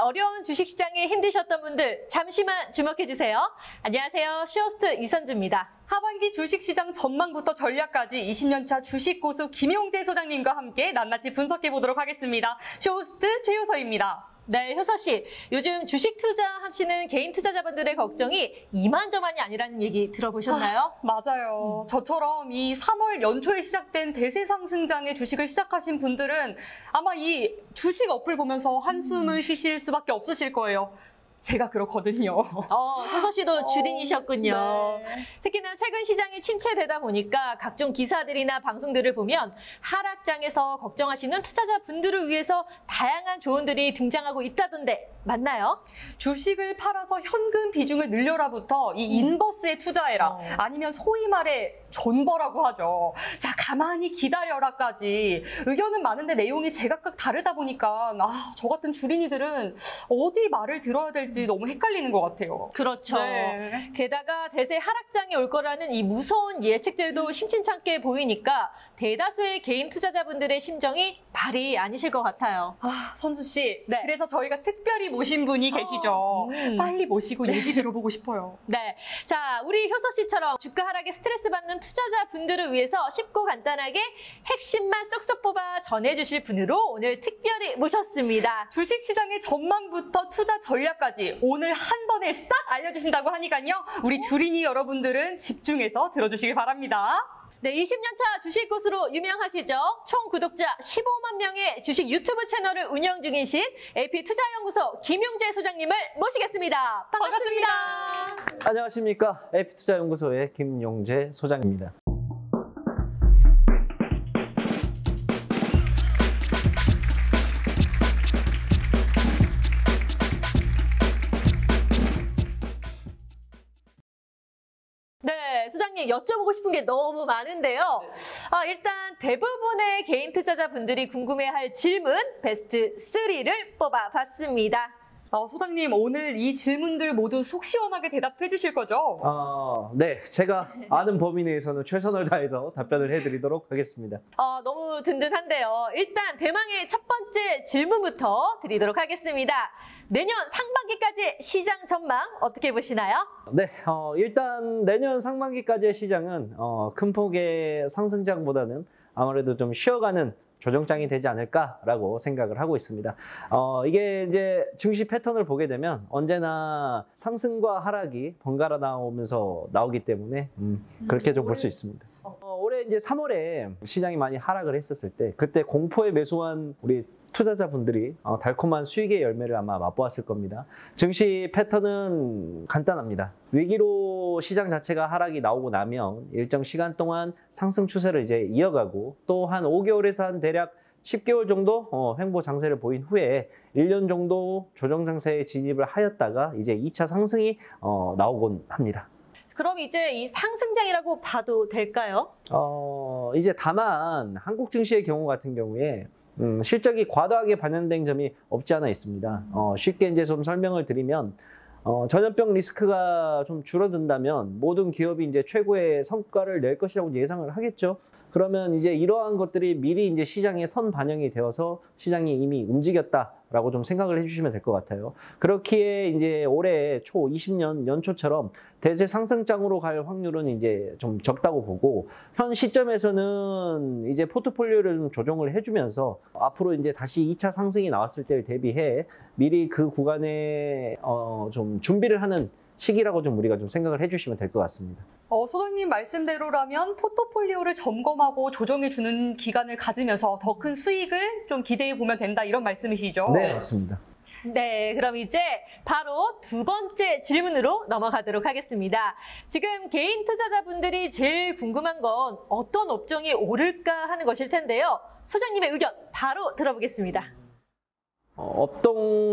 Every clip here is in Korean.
어려운 주식시장에 힘드셨던 분들 잠시만 주목해주세요. 안녕하세요. 쇼호스트 이선주입니다. 하반기 주식시장 전망부터 전략까지 20년차 주식고수 김용재 소장님과 함께 낱낱이 분석해보도록 하겠습니다. 쇼호스트 최효서입니다. 네, 효서 씨. 요즘 주식 투자하시는 개인 투자자분들의 걱정이 이만저만이 아니라는 얘기 들어보셨나요? 맞아요. 저처럼 이 3월 연초에 시작된 대세 상승장의 주식을 시작하신 분들은 아마 이 주식 어플 보면서 한숨을 쉬실 수밖에 없으실 거예요. 제가 그렇거든요. 효서 씨도 주린이셨군요. 네. 특히나 최근 시장이 침체되다 보니까 각종 기사들이나 방송들을 보면 하락장에서 걱정하시는 투자자분들을 위해서 다양한 조언들이 등장하고 있다던데 맞나요? 주식을 팔아서 현금 비중을 늘려라부터 이 인버스에 투자해라. 아니면 소위 말해 존버라고 하죠. 자, 가만히 기다려라까지 의견은 많은데 내용이 제각각 다르다 보니까 저 같은 주린이들은 어디 말을 들어야 될지 너무 헷갈리는 것 같아요. 그렇죠. 네. 게다가 대세 하락장이 올 거라는 이 무서운 예측들도 심심찮게 보이니까 대다수의 개인 투자자분들의 심정이 말이 아니실 것 같아요. 선수 씨. 네. 그래서 저희가 특별히 모신 분이 계시죠. 빨리 모시고 얘기 들어보고 싶어요. 네. 자, 우리 효서 씨처럼 주가 하락에 스트레스 받는 투자자분들을 위해서 쉽고 간단하게 핵심만 쏙쏙 뽑아 전해주실 분으로 오늘 특별히 모셨습니다. 주식시장의 전망부터 투자 전략까지 오늘 한 번에 싹 알려주신다고 하니까요. 우리 주린이 여러분들은 집중해서 들어주시길 바랍니다. 네, 20년차 주식 고수로 유명하시죠? 총 구독자 15만 명의 주식 유튜브 채널을 운영 중이신 AP투자연구소 김용재 소장님을 모시겠습니다. 반갑습니다. 안녕하십니까. AP투자연구소의 김용재 소장입니다. 네, 소장님 여쭤보고 싶은 게 너무 많은데요. 일단 대부분의 개인 투자자분들이 궁금해할 질문 베스트 3를 뽑아봤습니다. 소장님, 오늘 이 질문들 모두 속 시원하게 대답해 주실 거죠? 네. 제가 아는 범위 내에서는 최선을 다해서 답변을 해드리도록 하겠습니다. 너무 든든한데요. 일단 대망의 첫 번째 질문부터 드리도록 하겠습니다. 내년 상반기까지 시장 전망 어떻게 보시나요? 네. 일단 내년 상반기까지의 시장은 큰 폭의 상승장보다는 아무래도 좀 쉬어가는 조정장이 되지 않을까라고 생각을 하고 있습니다. 이게 이제 증시 패턴을 보게 되면 언제나 상승과 하락이 번갈아 나오면서 나오기 때문에 그렇게 좀 볼 수 있습니다. 올해 이제 3월에 시장이 많이 하락을 했었을 때 그때 공포에 매수한 우리 투자자분들이 달콤한 수익의 열매를 아마 맛보았을 겁니다. 증시 패턴은 간단합니다. 위기로 시장 자체가 하락이 나오고 나면 일정 시간 동안 상승 추세를 이제 이어가고 또 한 5개월에서 한 대략 10개월 정도 횡보 장세를 보인 후에 1년 정도 조정 장세에 진입을 하였다가 이제 2차 상승이 나오곤 합니다. 그럼 이제 이 상승장이라고 봐도 될까요? 이제 다만 한국 증시의 경우 같은 경우에 실적이 과도하게 반영된 점이 없지 않아 있습니다. 쉽게 이제 좀 설명을 드리면 전염병 리스크가 좀 줄어든다면 모든 기업이 이제 최고의 성과를 낼 것이라고 예상을 하겠죠. 그러면 이제 이러한 것들이 미리 이제 시장에 선 반영이 되어서 시장이 이미 움직였다라고 좀 생각을 해주시면 될 것 같아요. 그렇기에 이제 올해 초 20년 연초처럼 대세 상승장으로 갈 확률은 이제 좀 적다고 보고 현 시점에서는 이제 포트폴리오를 좀 조정을 해주면서 앞으로 이제 다시 2차 상승이 나왔을 때를 대비해 미리 그 구간에 좀 준비를 하는 시기라고 좀 우리가 좀 생각을 해주시면 될 것 같습니다. 소장님 말씀대로라면 포트폴리오를 점검하고 조정해주는 기간을 가지면서 더 큰 수익을 좀 기대해 보면 된다 이런 말씀이시죠? 네, 맞습니다. 네, 그럼 이제 바로 두 번째 질문으로 넘어가도록 하겠습니다. 지금 개인 투자자분들이 제일 궁금한 건 어떤 업종이 오를까 하는 것일 텐데요. 소장님의 의견 바로 들어보겠습니다.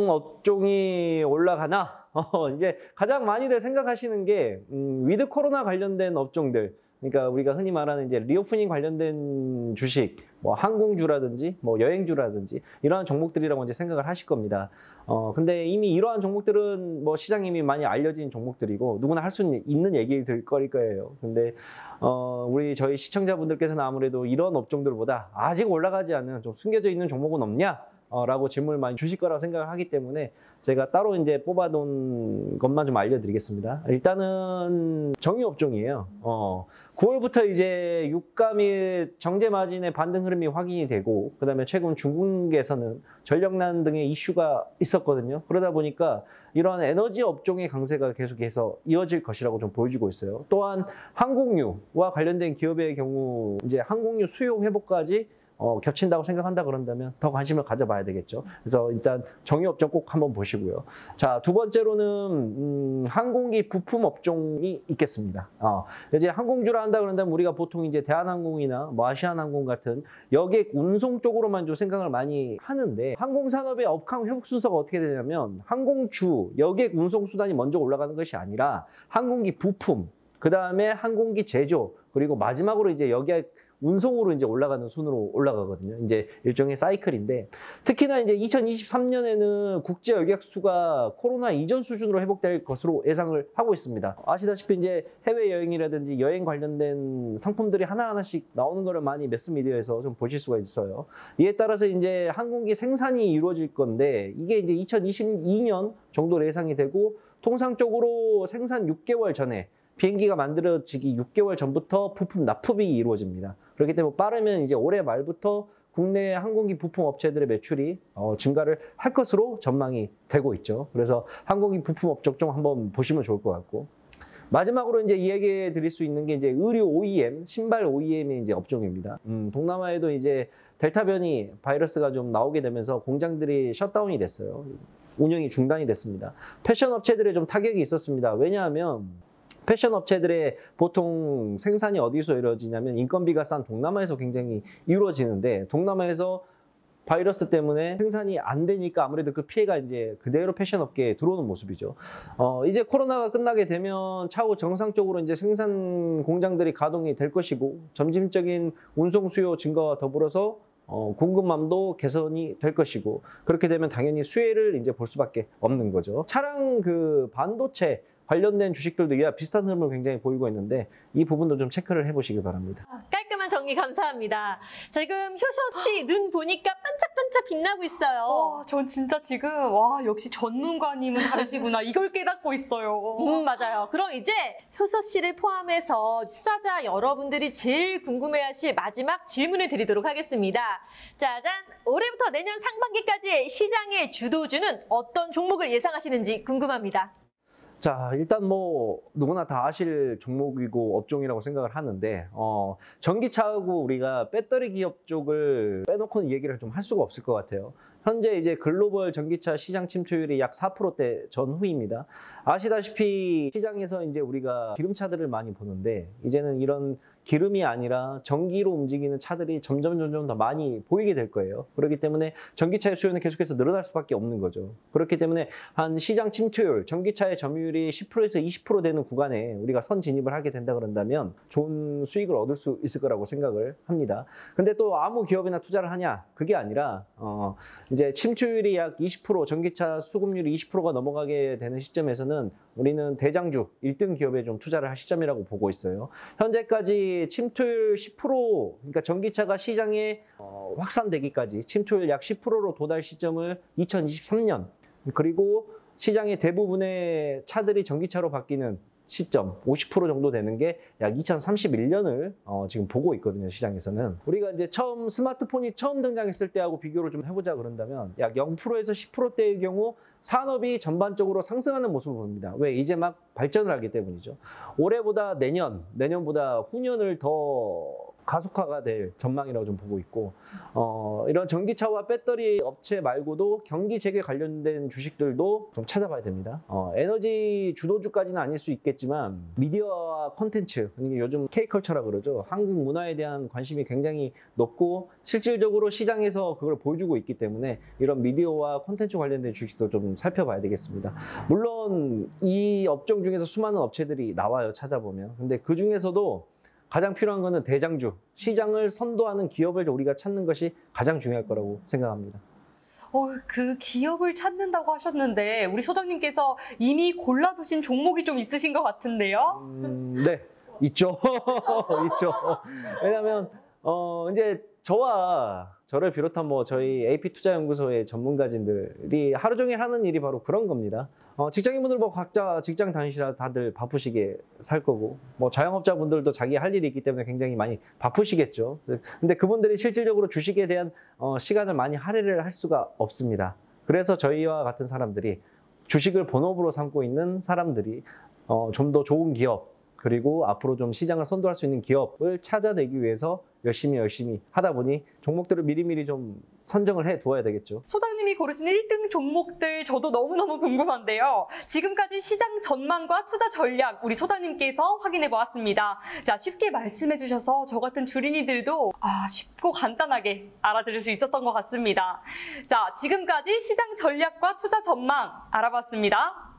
업종이 올라가나? 이제 가장 많이들 생각하시는 게 위드 코로나 관련된 업종들, 그러니까 우리가 흔히 말하는 이제 리오프닝 관련된 주식, 뭐 항공주라든지 뭐 여행주라든지 이러한 종목들이라고 이제 생각을 하실 겁니다. 근데 이미 이러한 종목들은 뭐 시장에 이미 많이 알려진 종목들이고 누구나 할 수 있는 얘기일 거예요. 근데 저희 시청자분들께서는 아무래도 이런 업종들보다 아직 올라가지 않은 좀 숨겨져 있는 종목은 없냐? 라고 질문을 많이 주실 거라고 생각을 하기 때문에 제가 따로 이제 뽑아둔 것만 좀 알려드리겠습니다. 일단은 정유업종이에요. 9월부터 이제 유가 및 정제 마진의 반등 흐름이 확인이 되고, 그 다음에 최근 중국에서는 전력난 등의 이슈가 있었거든요. 그러다 보니까 이러한 에너지 업종의 강세가 계속해서 이어질 것이라고 좀 보여지고 있어요. 또한 항공유와 관련된 기업의 경우 이제 항공유 수요 회복까지 겹친다고 생각한다 그런다면 더 관심을 가져봐야 되겠죠. 그래서 일단 정유업종 꼭 한번 보시고요. 자, 두 번째로는 항공기 부품 업종이 있겠습니다. 이제 항공주라 한다 그런다면 우리가 보통 이제 대한항공이나 뭐 아시아나항공 같은 여객 운송 쪽으로만 좀 생각을 많이 하는데, 항공산업의 업황 회복 순서가 어떻게 되냐면 항공주, 여객 운송 수단이 먼저 올라가는 것이 아니라 항공기 부품, 그 다음에 항공기 제조, 그리고 마지막으로 이제 여객 운송으로 이제 올라가는 순으로 올라가거든요. 이제 일종의 사이클인데, 특히나 이제 2023년에는 국제 여객 수가 코로나 이전 수준으로 회복될 것으로 예상을 하고 있습니다. 아시다시피 이제 해외 여행이라든지 여행 관련된 상품들이 하나하나씩 나오는 거를 많이 매스미디어에서 좀 보실 수가 있어요. 이에 따라서 이제 항공기 생산이 이루어질 건데, 이게 이제 2022년 정도로 예상이 되고, 통상적으로 생산 6개월 전에 비행기가 만들어지기 6개월 전부터 부품 납품이 이루어집니다. 그렇기 때문에 빠르면 이제 올해 말부터 국내 항공기 부품 업체들의 매출이 증가를 할 것으로 전망이 되고 있죠. 그래서 항공기 부품 업종 좀 한번 보시면 좋을 것 같고, 마지막으로 이제 이야기해 드릴 수 있는 게 이제 의류 OEM, 신발 OEM의 이제 업종입니다. 동남아에도 이제 델타 변이 바이러스가 좀 나오게 되면서 공장들이 셧다운이 됐어요. 운영이 중단이 됐습니다. 패션 업체들에 좀 타격이 있었습니다. 왜냐하면 패션 업체들의 보통 생산이 어디서 이루어지냐면 인건비가 싼 동남아에서 굉장히 이루어지는데, 동남아에서 바이러스 때문에 생산이 안 되니까 아무래도 그 피해가 이제 그대로 패션 업계에 들어오는 모습이죠. 이제 코로나가 끝나게 되면 차후 정상적으로 이제 생산 공장들이 가동이 될 것이고, 점진적인 운송 수요 증가와 더불어서 공급망도 개선이 될 것이고, 그렇게 되면 당연히 수혜를 이제 볼 수밖에 없는 거죠. 차량 그 반도체 관련된 주식들도 이와 비슷한 흐름을 굉장히 보이고 있는데, 이 부분도 좀 체크를 해보시기 바랍니다. 깔끔한 정리 감사합니다. 지금 효셔 씨 눈 보니까 반짝반짝 빛나고 있어요. 전 진짜 지금 역시 전문가님은 다르시구나 이걸 깨닫고 있어요. 맞아요. 그럼 이제 효서 씨를 포함해서 투자자 여러분들이 제일 궁금해하실 마지막 질문을 드리도록 하겠습니다. 짜잔! 올해부터 내년 상반기까지의 시장의 주도주는 어떤 종목을 예상하시는지 궁금합니다. 자, 일단 뭐 누구나 다 아실 종목이고 업종이라고 생각을 하는데, 전기차하고 우리가 배터리 기업 쪽을 빼놓고는 얘기를 좀 할 수가 없을 것 같아요. 현재 이제 글로벌 전기차 시장 침투율이 약 4%대 전후입니다. 아시다시피 시장에서 이제 우리가 기름차들을 많이 보는데, 이제는 이런 기름이 아니라 전기로 움직이는 차들이 점점 더 많이 보이게 될 거예요. 그렇기 때문에 전기차의 수요는 계속해서 늘어날 수밖에 없는 거죠. 그렇기 때문에 한 시장 침투율, 전기차의 점유율이 10%에서 20% 되는 구간에 우리가 선 진입을 하게 된다 그런다면 좋은 수익을 얻을 수 있을 거라고 생각을 합니다. 근데 또 아무 기업이나 투자를 하냐? 그게 아니라 이제 침투율이 약 20%, 전기차 수급률이 20%가 넘어가게 되는 시점에서는 우리는 대장주 1등 기업에 좀 투자를 할 시점이라고 보고 있어요. 현재까지 침투율 10%, 그러니까 전기차가 시장에 확산되기까지 침투율 약 10%로 도달 시점을 2023년, 그리고 시장의 대부분의 차들이 전기차로 바뀌는 시점 50% 정도 되는 게 약 2031년을 지금 보고 있거든요. 시장에서는 우리가 이제 스마트폰이 처음 등장했을 때하고 비교를 좀 해보자 그런다면 약 0%에서 10%대의 경우 산업이 전반적으로 상승하는 모습을 봅니다. 왜? 이제 막 발전을 하기 때문이죠. 올해보다 내년보다 후년을 더 가속화가 될 전망이라고 좀 보고 있고, 이런 전기차와 배터리 업체 말고도 경기 재개 관련된 주식들도 좀 찾아봐야 됩니다. 에너지 주도주까지는 아닐 수 있겠지만 미디어와 콘텐츠, 요즘 K컬처라 그러죠. 한국 문화에 대한 관심이 굉장히 높고 실질적으로 시장에서 그걸 보여주고 있기 때문에 이런 미디어와 콘텐츠 관련된 주식도 좀 살펴봐야 되겠습니다. 물론 이 업종 중에서 수많은 업체들이 나와요. 찾아보면. 근데 그 중에서도 가장 필요한 거는 대장주, 시장을 선도하는 기업을 우리가 찾는 것이 가장 중요할 거라고 생각합니다. 그 기업을 찾는다고 하셨는데 우리 소장님께서 이미 골라두신 종목이 좀 있으신 것 같은데요? 네, 있죠. 있죠. 왜냐하면 이제 저와 저를 비롯한 뭐 저희 AP투자연구소의 전문가진들이 하루 종일 하는 일이 바로 그런 겁니다. 직장인분들 뭐 각자 직장 다니시라 다들 바쁘시게 살 거고, 뭐 자영업자분들도 자기 할 일이 있기 때문에 굉장히 많이 바쁘시겠죠. 근데 그분들이 실질적으로 주식에 대한 시간을 많이 할애를 할 수가 없습니다. 그래서 저희와 같은 사람들이, 주식을 본업으로 삼고 있는 사람들이 좀 더 좋은 기업, 그리고 앞으로 좀 시장을 선도할 수 있는 기업을 찾아내기 위해서 열심히 하다 보니 종목들을 미리미리 좀 선정을 해 두어야 되겠죠. 소장님이 고르신 1등 종목들 저도 너무너무 궁금한데요. 지금까지 시장 전망과 투자 전략 우리 소장님께서 확인해 보았습니다. 자, 쉽게 말씀해 주셔서 저 같은 주린이들도 쉽고 간단하게 알아들을 수 있었던 것 같습니다. 자, 지금까지 시장 전략과 투자 전망 알아봤습니다.